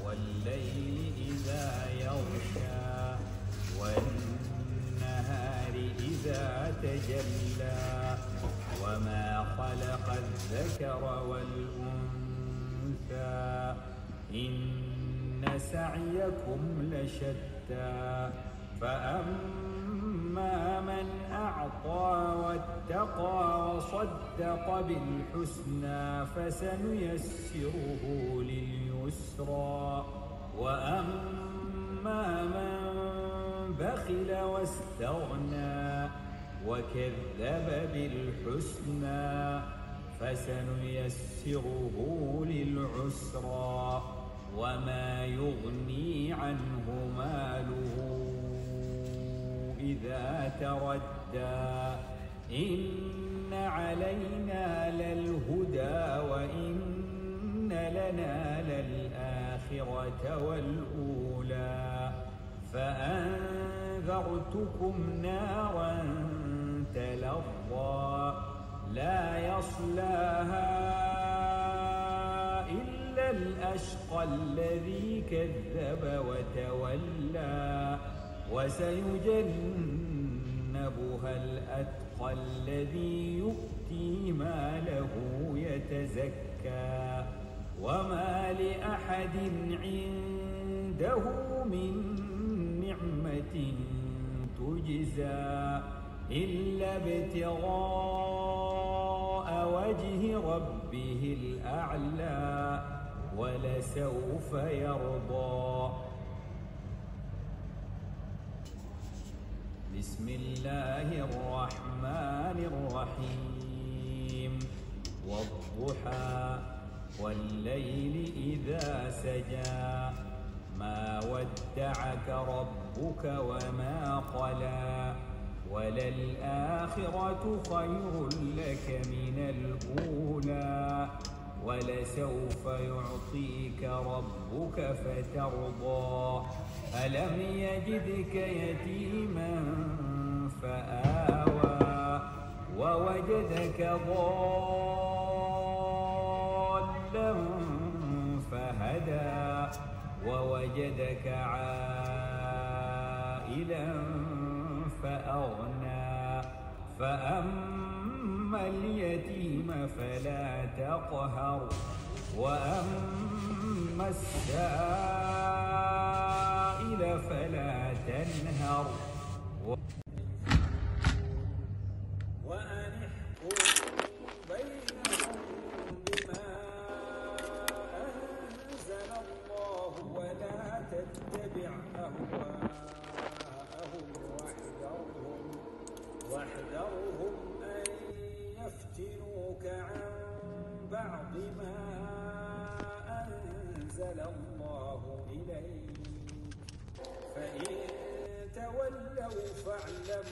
والليل إذا يغشى والنهار إذا تجلى وما خلق الذكر والأنثى إن سعيكم لشتى فأما من أعطى واتقى وصدق بالحسنى فسنيسره لليسرى وأما من بخل واستغنى وكذب بالحسنى فسنيسره للعسرى وما يغني عنه ماله إذا تردى إن علينا للهدى وإن لنا للآخرة والأولى فأنذرتكم نارا تلظى لا يصلاها إلا الأشقى الذي كذب وتولى وسيجنبها الأتقى الذي يؤتي ماله يتزكى وما لأحد عنده من نعمة تجزى إلا ابتغاء وجه ربه الأعلى ولسوف يرضى. بسم الله الرحمن الرحيم والضحى والليل إذا سجى ما ودعك ربك وما قلى وللآخرة خير لك من الأولى ولسوف يعطيك ربك فترضى ألم يجدك يتيما فآوى ووجدك ضالا فهدى ووجدك عائلا فأغنى فأما اليتيم فلا تقهر وأما السائل فلا تنهر وأن احكم بينهم بما أنزل الله ولا تتبع أهواءهم واحذرهم أن يفتنوك عن بعض ما أنزل الله إليك فإن تولوا فاعلم